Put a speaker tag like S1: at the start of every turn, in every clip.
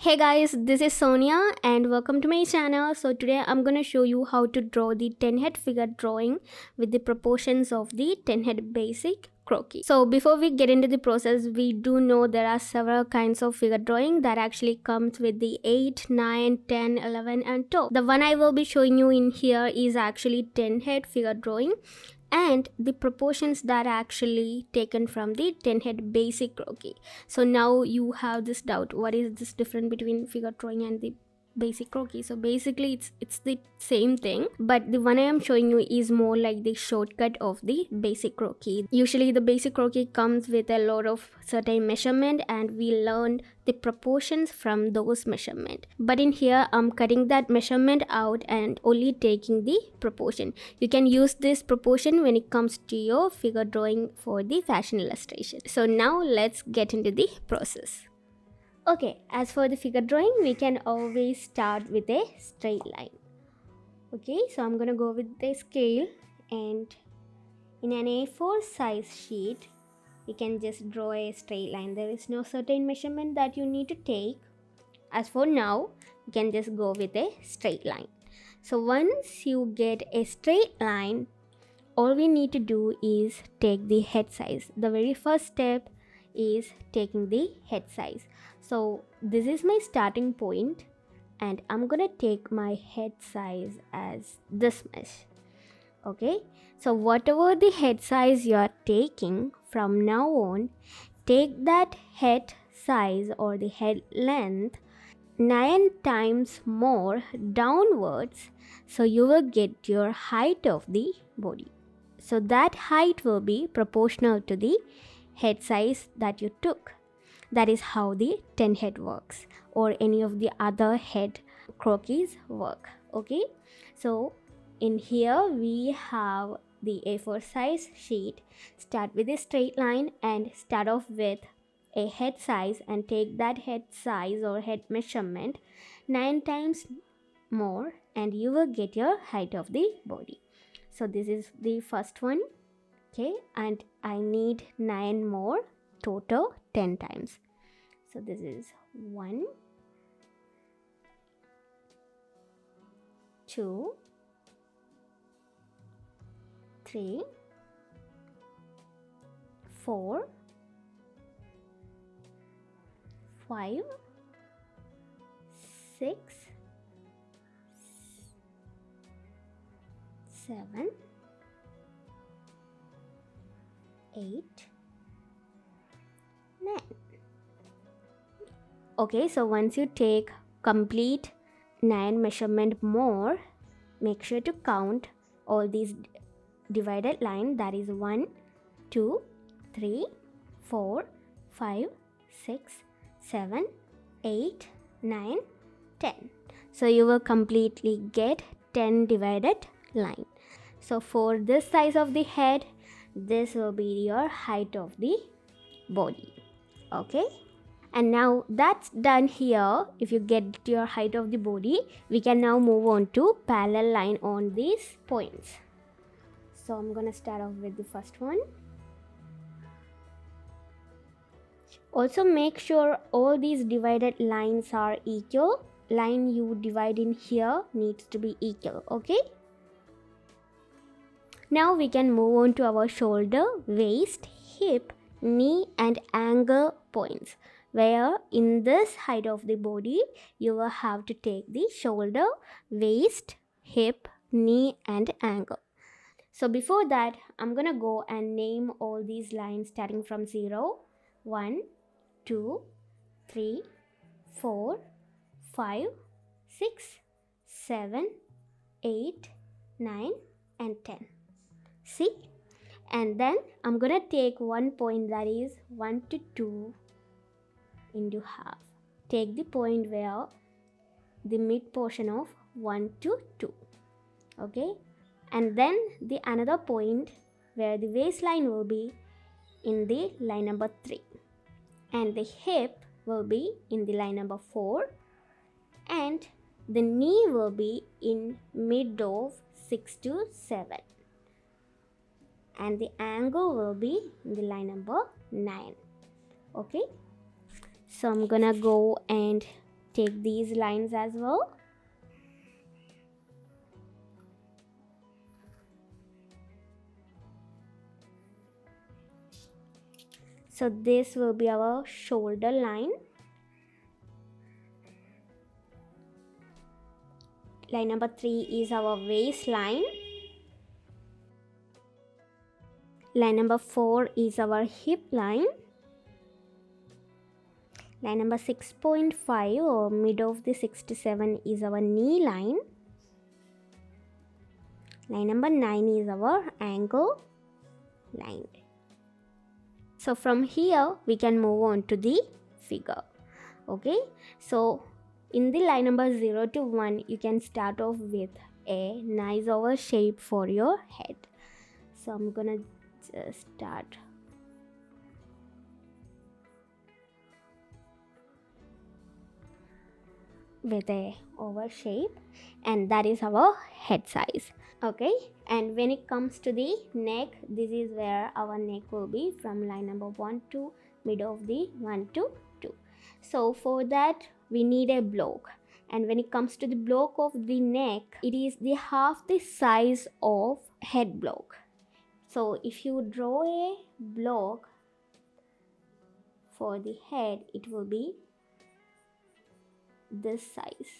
S1: Hey guys, this is Sonia and welcome to my channel. So today I'm gonna show you how to draw the 10 head figure drawing with the proportions of the 10 head basic croquis. So before we get into the process, we do know there are several kinds of figure drawing that actually comes with the 8, 9, 10, 11 and 12. The one I will be showing you in here is actually 10 head figure drawing, and the proportions that are actually taken from the 10 head basic croquis. So now you have this doubt, what is this difference between figure drawing and the basic croquis? So basically it's the same thing, but the one I am showing you is more like the shortcut of the basic croquis. Usually the basic croquis comes with a lot of certain measurement and we learn the proportions from those measurement, but in here I'm cutting that measurement out and only taking the proportion. You can use this proportion when it comes to your figure drawing for the fashion illustration. So now let's get into the process. Okay, as for the figure drawing, we can always start with a straight line. Okay, so I'm gonna go with the scale, and in an A4 size sheet you can just draw a straight line. There is no certain measurement that you need to take. As for now, you can just go with a straight line. So once you get a straight line, all we need to do is take the head size. The very first step is taking the head size. So this is my starting point and I'm gonna take my head size as this much. Okay, so whatever the head size you are taking from now on, take that head size or the head length 9 times more downwards, so you will get your height of the body. So that height will be proportional to the head size that you took. That is how the 10 head works, or any of the other head croquis work. Okay, so in here we have the A4 size sheet. Start with a straight line and start off with a head size and take that head size or head measurement 9 times more and you will get your height of the body. So this is the first one. Okay, and I need 9 more, total 10 times. So this is 1, 2, 3, 4, 5, 6, 7, 8, 9. Okay, so once you take complete 9 measurement more, make sure to count all these divided line, that is 1, 2, 3, 4, 5, 6, 7, 8, 9, 10. So you will completely get 10 divided line. So for this size of the head, this will be your height of the body. Okay, and now that's done here. If you get your height of the body, we can now move on to parallel line on these points. So I'm gonna start off with the first one. Also make sure all these divided lines are equal. Line you divide in here needs to be equal. Okay, now we can move on to our shoulder, waist, hip, knee and ankle points, where in this height of the body you will have to take the shoulder, waist, hip, knee and ankle. So before that, I'm gonna go and name all these lines starting from 0, 1, 2, 3, 4, 5, 6, 7, 8, 9 and 10. See? And then I'm gonna take one point, that is 1 to 2 into half. Take the point where the mid portion of 1 to 2. Okay, and then the another point where the waistline will be in the line number 3 and the hip will be in the line number 4 and the knee will be in mid of 6 to 7 and the angle will be in the line number 9. Okay, so I'm gonna go and take these lines as well. So this will be our shoulder line. Line number 3 is our waistline. Line number 4 is our hip line. Line number 6.5 or mid of the 6 to 7 is our knee line. Line number 9 is our ankle line. So from here we can move on to the figure. Okay, so in the line number 0 to 1 you can start off with a nice oval shape for your head. So I'm gonna just start with a oval shape, and that is our head size. Okay, and when it comes to the neck, this is where our neck will be from line number 1 to mid of the 1 to 2. So for that we need a block, and when it comes to the block of the neck, it is the half the size of head block. So if you draw a block for the head, it will be this size.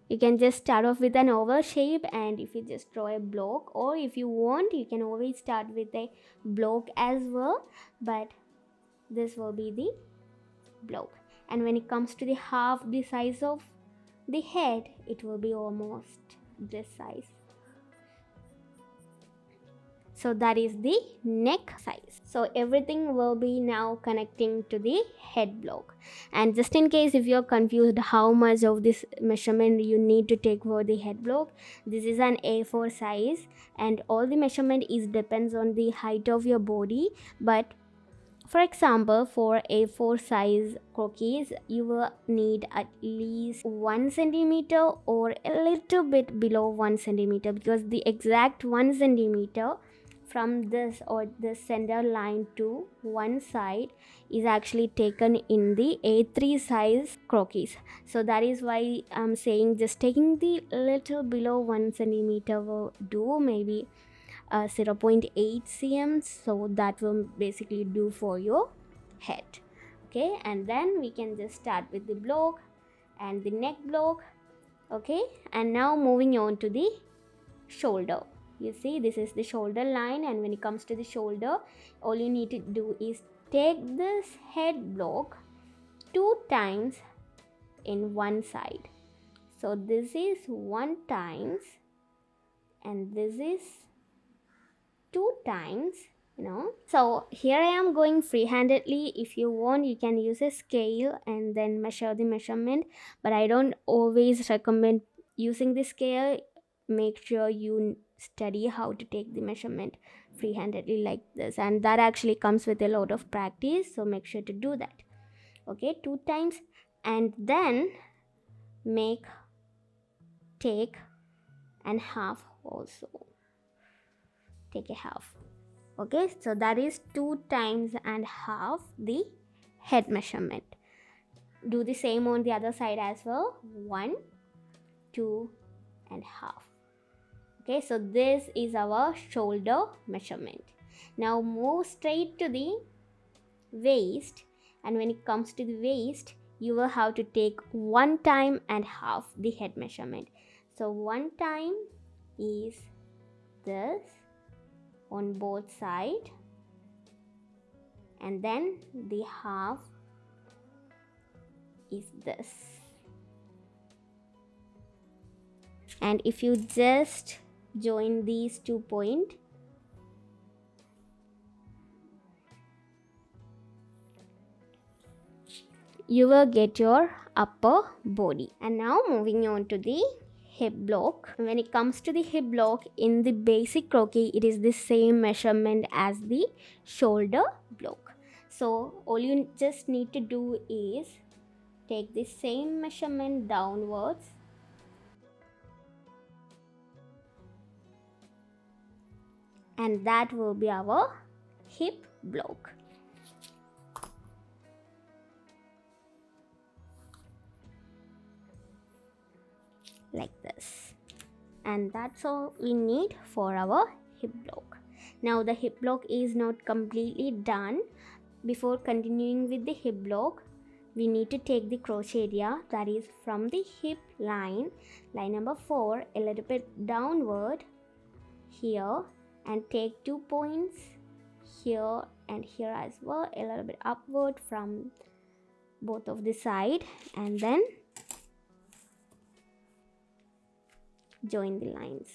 S1: You can just start off with an oval shape, and if you just draw a block, or if you want you can always start with a block as well, but this will be the block. And when it comes to the half the size of the head, it will be almost this size. So that is the neck size. So everything will be now connecting to the head block. And just in case if you're confused how much of this measurement you need to take for the head block, this is an A4 size, and all the measurement is depends on the height of your body. But for example, for A4 size croquis, you will need at least 1 centimeter or a little bit below 1 centimeter, because the exact 1 centimeter from this or the center line to one side is actually taken in the A3 size croquis. So that is why I'm saying just taking the little below 1 centimeter will do, maybe 0.8 cm. So that will basically do for your head. Okay, and then we can just start with the block and the neck block. Okay, and now moving on to the shoulder. You see, this is the shoulder line, and when it comes to the shoulder, all you need to do is take this head block 2 times in one side. So this is 1 times and this is 2 times, So here I am going free-handedly. If you want, you can use a scale and then measure the measurement, but I don't always recommend using the scale. Make sure you study how to take the measurement free-handedly like this, and that actually comes with a lot of practice, so make sure to do that. Okay, 2 times, and then take and half also. Take a half. Okay, so that is 2 times and half the head measurement. Do the same on the other side as well. 1, 2 and half. Okay, so this is our shoulder measurement. Now move straight to the waist, and when it comes to the waist, you will have to take 1 time and half the head measurement. So 1 time is this on both sides, and then the half is this. And if you just join these 2 points, you will get your upper body. And now moving on to the hip block. When it comes to the hip block, in the basic croquis, it is the same measurement as the shoulder block. So all you just need to do is take the same measurement downwards, and that will be our hip block. like this. And that's all we need for our hip block. Now the hip block is not completely done. Before continuing with the hip block, we need to take the crochet area, that is from the hip line number 4, a little bit downward here, and take 2 points here and here as well, a little bit upward from both of the side, and then join the lines.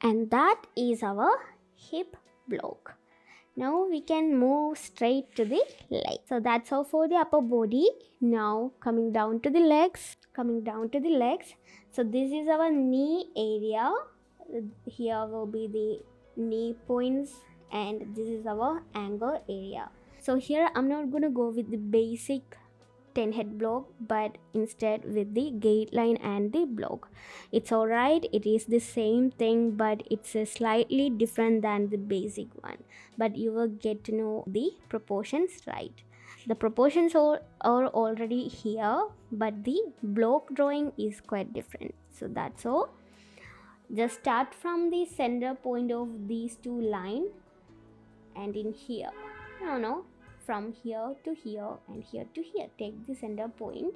S1: And that is our hip block. Now we can move straight to the leg. So that's all for the upper body. Now coming down to the legs. So this is our knee area. Here will be the knee points, and this is our ankle area. So here I'm not gonna go with the basic 10 head block, but instead with the gate line and the block. It's alright, it is the same thing, but it's a slightly different than the basic one, but you will get to know the proportions right. The proportions are already here, but the block drawing is quite different. So that's all. Just start from the center point of these two lines, and in here, no, from here to here and here to here, take the center point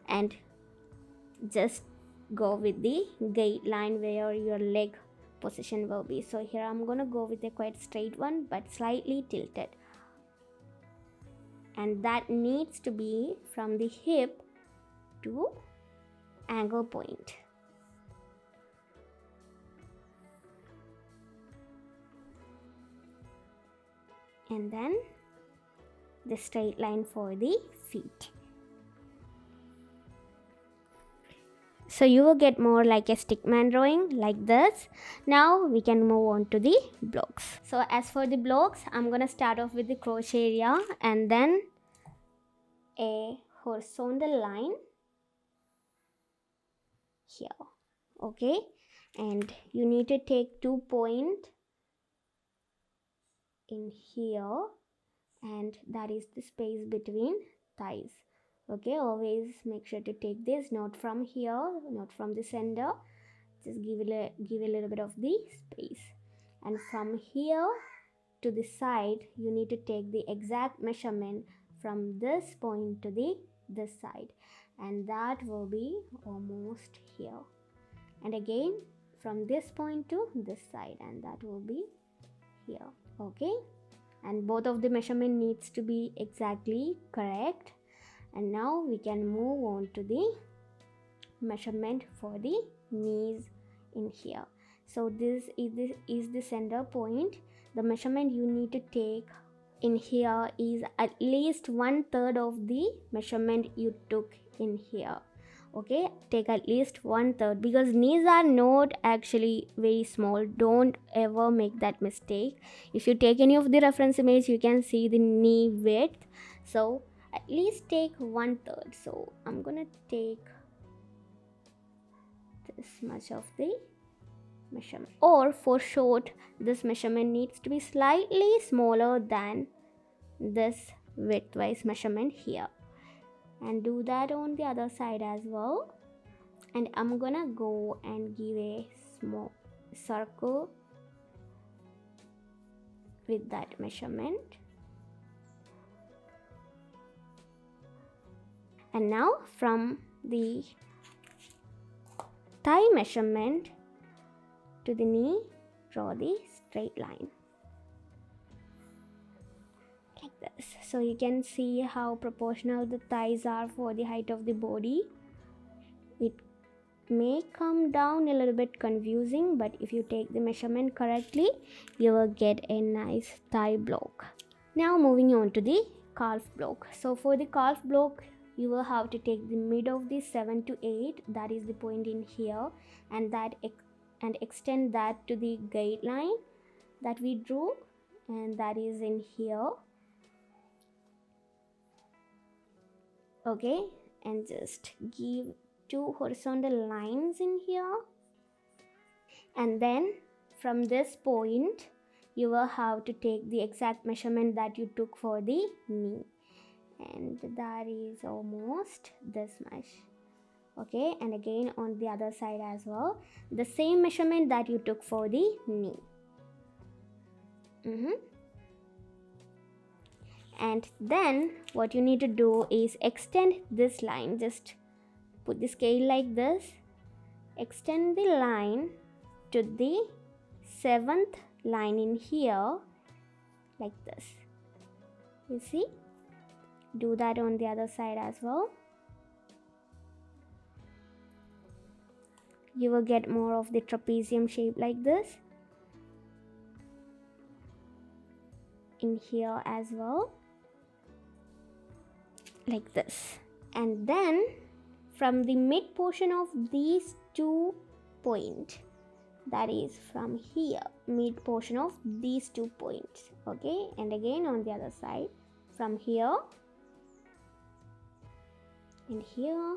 S1: and just go with the gate line where your leg position will be. So here I'm gonna go with a quite straight one but slightly tilted, and that needs to be from the hip to ankle point. And then the straight line for the feet. So you will get more like a stickman drawing like this. Now we can move on to the blocks. So as for the blocks, I'm gonna start off with the crochet area and then a horizontal line here. Okay, and you need to take 2 points in here, and that is the space between thighs. Okay, always make sure to take this not from here, not from the center, just give a little bit of the space, and from here to the side you need to take the exact measurement from this point to this side, and that will be almost here, and again from this point to this side, and that will be here. Okay, and both of the measurement needs to be exactly correct. And now we can move on to the measurement for the knees in here. So this is the center point. The measurement you need to take in here is at least 1/3 of the measurement you took in here. Okay, take at least 1/3 because knees are not actually very small. Don't ever make that mistake. If you take any of the reference image, you can see the knee width. So at least take 1/3. So I'm gonna take this much of the measurement, or for short, this measurement needs to be slightly smaller than this width-wise measurement here, and do that on the other side as well. And I'm gonna go and give a small circle with that measurement. And now from the thigh measurement to the knee, draw the straight line like this. So you can see how proportional the thighs are for the height of the body. It may come down a little bit confusing, but if you take the measurement correctly, you will get a nice thigh block. Now moving on to the calf block. So for the calf block, you will have to take the mid of the 7 to 8, that is the point in here, and extend that to the gate line that we drew, and that is in here. Okay, and just give 2 horizontal lines in here, and then from this point you will have to take the exact measurement that you took for the knee, and that is almost this much. Okay, and again on the other side as well, the same measurement that you took for the knee. And then what you need to do is extend this line. Just put the scale like this, extend the line to the 7th line in here like this. You see, do that on the other side as well. You will get more of the trapezium shape like this in here as well, like this. And then from the mid portion of these 2 points, that is from here, mid portion of these 2 points, okay, and again on the other side, from here and here,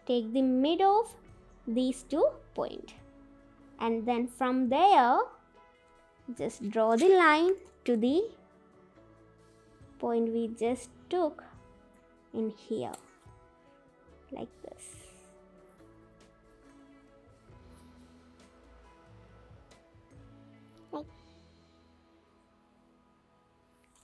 S1: take the mid of these 2 points, and then from there just draw the line to the point we just took in here like this.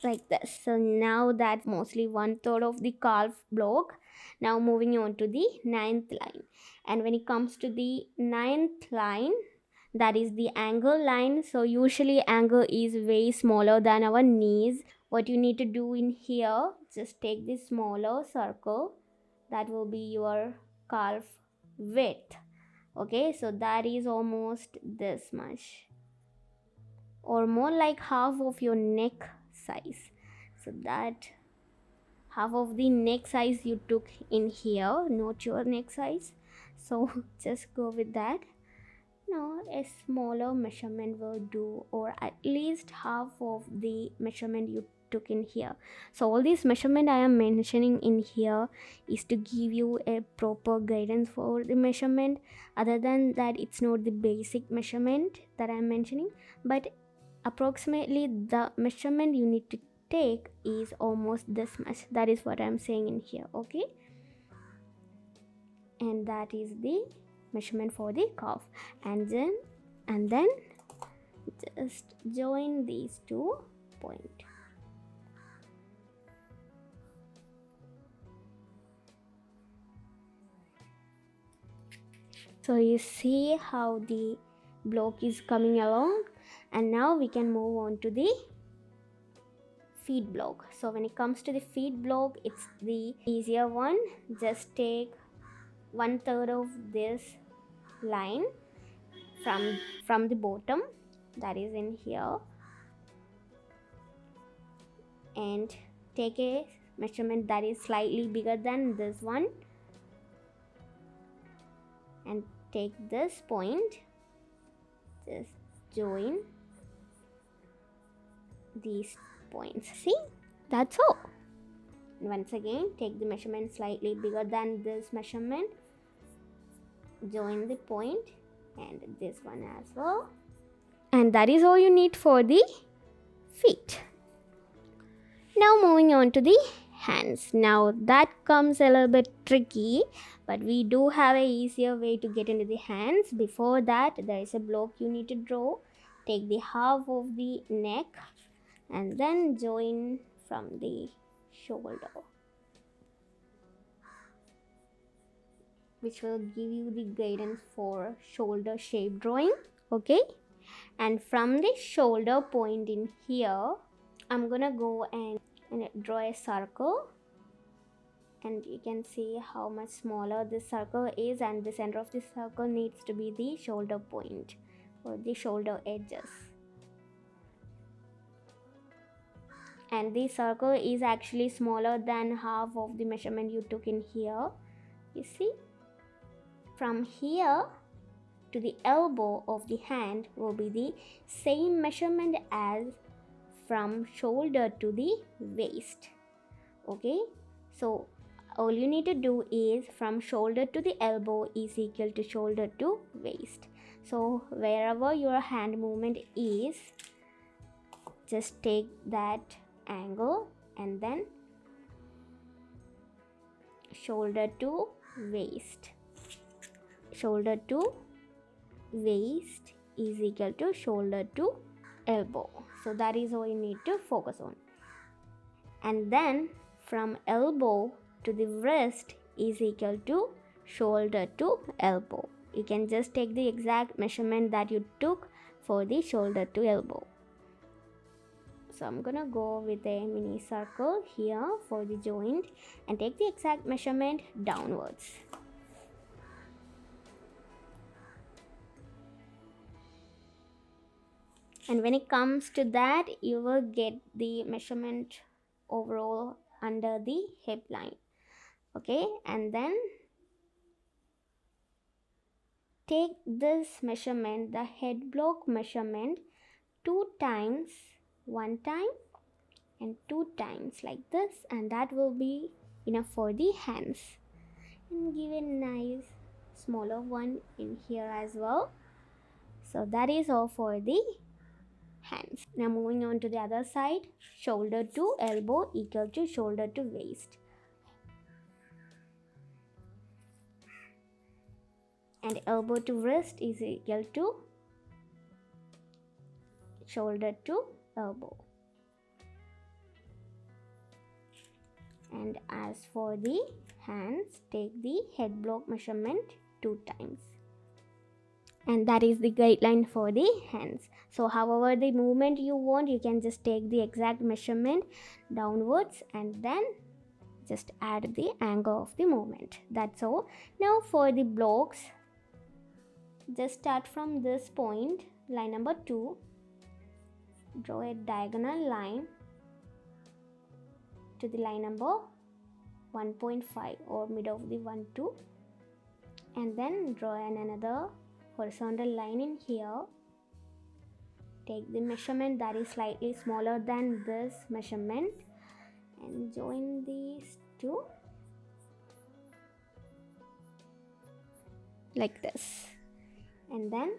S1: Like this. So now that's mostly 1/3 of the calf block. Now moving on to the 9th line, and when it comes to the 9th line, that is the ankle line. So usually ankle is way smaller than our knees. What you need to do in here, just take this smaller circle, that will be your calf width. Okay, so that is almost this much, or more like half of your neck size. So that half of the neck size you took in here, not your neck size, so just go with that. No, a smaller measurement will do, or at least half of the measurement you took in here. So all this measurement I am mentioning in here is to give you a proper guidance for the measurement. Other than that, it's not the basic measurement that I am mentioning, but approximately the measurement you need to take is almost this much. That is what I'm saying in here, okay? And that is the measurement for the calf. And then just join these 2 points. So you see how the block is coming along, and now we can move on to the feet block. So when it comes to the feet block, it's the easier one. Just take 1/3 of this line from the bottom, that is in here, and take a measurement that is slightly bigger than this one, and take this point, just join these points. See, that's all. And once again, take the measurement slightly bigger than this measurement, join the point, and this one as well. And that is all you need for the feet. Now moving on to the hands. Now that comes a little bit tricky, but we do have a easier way to get into the hands. Before that, there is a block you need to draw. Take the half of the neck and then join from the shoulder, which will give you the guidance for shoulder shape drawing, okay? And from the shoulder point in here, I'm gonna go and draw a circle, and you can see how much smaller this circle is, and the center of this circle needs to be the shoulder point or the shoulder edges. And the circle is actually smaller than half of the measurement you took in here. You see, from here to the elbow of the hand will be the same measurement as from shoulder to the waist, okay? So all you need to do is from shoulder to the elbow is equal to shoulder to waist. So wherever your hand movement is, just take that angle and then shoulder to waist. Shoulder to waist is equal to shoulder to elbow. So that is all you need to focus on. And then from elbow to the wrist is equal to shoulder to elbow. You can just take the exact measurement that you took for the shoulder to elbow. So I'm gonna go with a mini circle here for the joint and take the exact measurement downwards. And when it comes to that, you will get the measurement overall under the hip line. Okay, and then take this measurement, the head block measurement, 2 times, 1 time and 2 times like this, and that will be enough for the hands. And give a nice smaller one in here as well. So that is all for the hands. Now moving on to the other side, shoulder to elbow equal to shoulder to waist. And elbow to wrist is equal to shoulder to elbow. And as for the hands, take the head block measurement 2 times. And that is the guideline for the hands. So however the movement you want, you can just take the exact measurement downwards and then just add the angle of the movement. That's all. Now for the blocks, just start from this point, line number 2, draw a diagonal line to the line number 1.5 or mid of the 1 2, and then draw another horizontal line in here. Take the measurement that is slightly smaller than this measurement and join these two like this, and then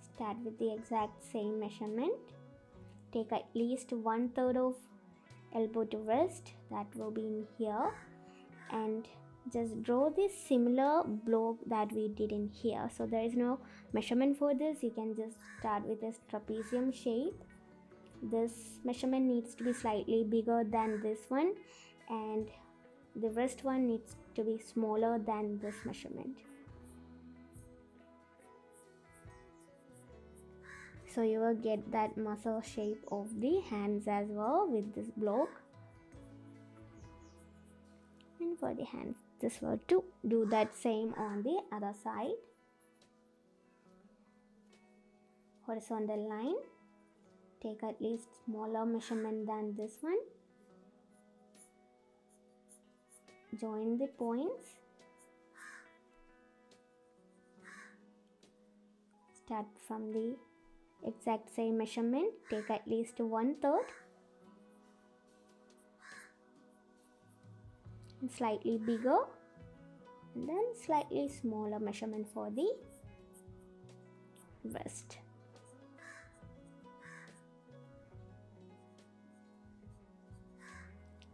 S1: start with the exact same measurement. Take at least 1/3 of elbow to wrist, that will be in here, and just draw this similar block that we did in here. So there is no measurement for this, you can just start with this trapezium shape. This measurement needs to be slightly bigger than this one, and the wrist one needs to be smaller than this measurement. So you will get that muscle shape of the hands as well with this block. And for the hands, this will to do that same on the other side. Horizontal line, take at least smaller measurement than this one, join the points, start from the exact same measurement, take at least 1/3 and slightly bigger, and then slightly smaller measurement for the wrist.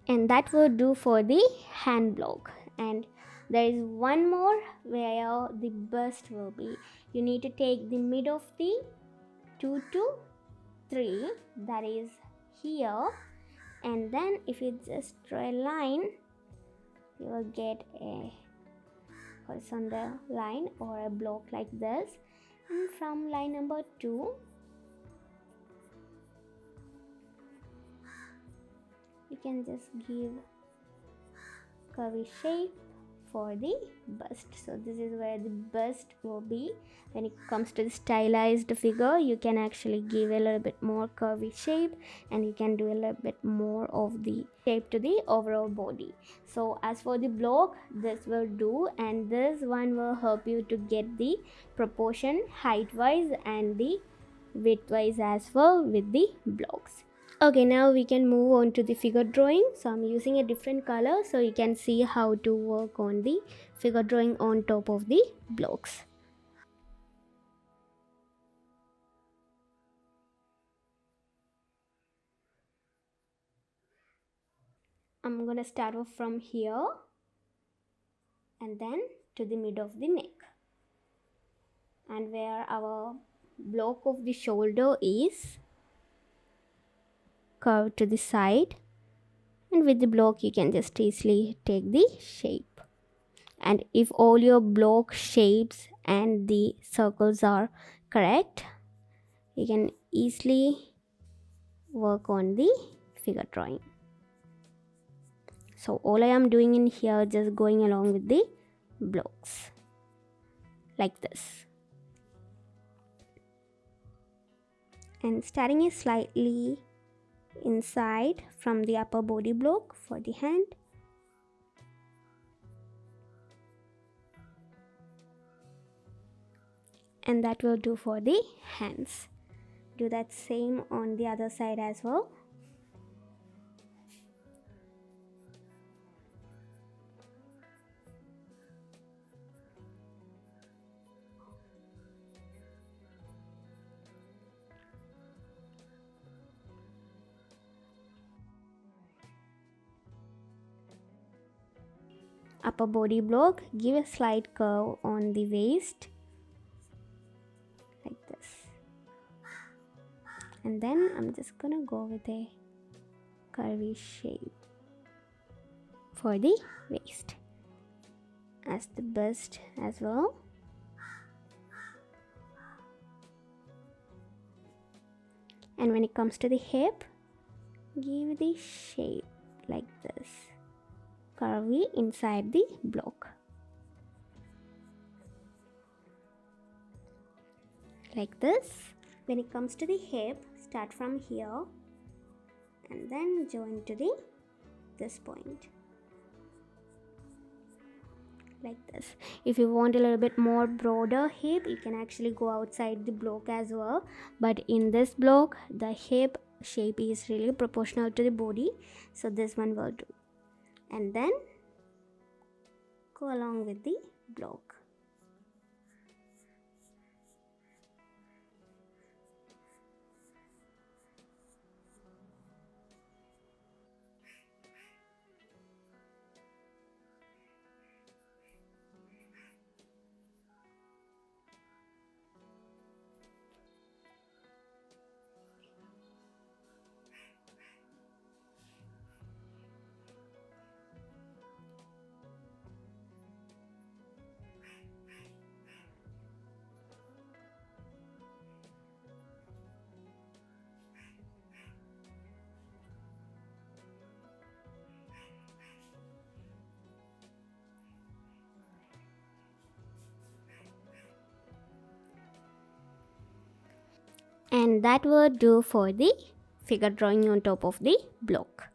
S1: And that will do for the hand block. And there is one more where the bust will be. You need to take the mid of the 2 to 3, that is here, and then if you just draw a line, you will get a horizontal line or a block like this, and from line number 2 you can just give curvy shape for the bust. So this is where the bust will be. When it comes to the stylized figure, you can actually give a little bit more curvy shape, and you can do a little bit more of the shape to the overall body. So as for the block, this will do, and this one will help you to get the proportion height wise and the width wise as well with the blocks. Okay, now we can move on to the figure drawing. So I'm using a different color so you can see how to work on the figure drawing on top of the blocks. I'm gonna start off from here and then to the mid of the neck, and where our block of the shoulder is curved to the side, and with the block you can just easily take the shape. And if all your block shapes and the circles are correct, you can easily work on the figure drawing. So all I am doing in here, just going along with the blocks like this, and starting it slightly inside from the upper body block for the hand, and that will do for the hands. Do that same on the other side as well. Upper body block, give a slight curve on the waist like this, and then I'm just gonna go with a curvy shape for the waist, as the bust as well. And when it comes to the hip, give the shape like this, curvy inside the block like this. When it comes to the hip, start from here and then join to this point like this. If you want a little bit more broader hip, you can actually go outside the block as well, but in this block the hip shape is really proportional to the body, so this one will do. And then go along with the block. And that will do for the figure drawing on top of the block.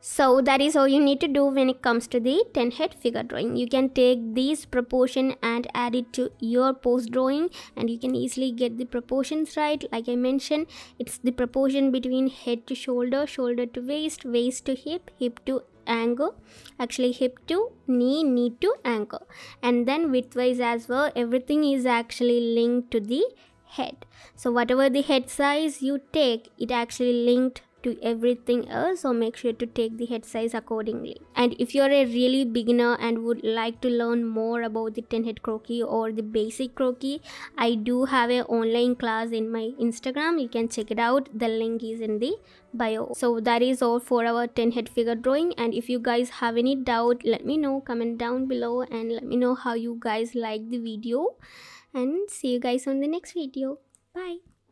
S1: So that is all you need to do when it comes to the 10 head figure drawing. You can take these proportion and add it to your post drawing, and you can easily get the proportions right. Like I mentioned, it's the proportion between head to shoulder, shoulder to waist, waist to hip, hip to ankle, actually hip to knee, knee to ankle, and then widthwise as well. Everything is actually linked to the head. So whatever the head size you take, it actually linked to everything else, so make sure to take the head size accordingly. And if you're a really beginner and would like to learn more about the 10 head croquis or the basic croquis, I do have an online class in my Instagram. You can check it out, the link is in the bio. So that is all for our 10 head figure drawing, and if you guys have any doubt, let me know, comment down below and let me know how you guys like the video, and see you guys on the next video. Bye.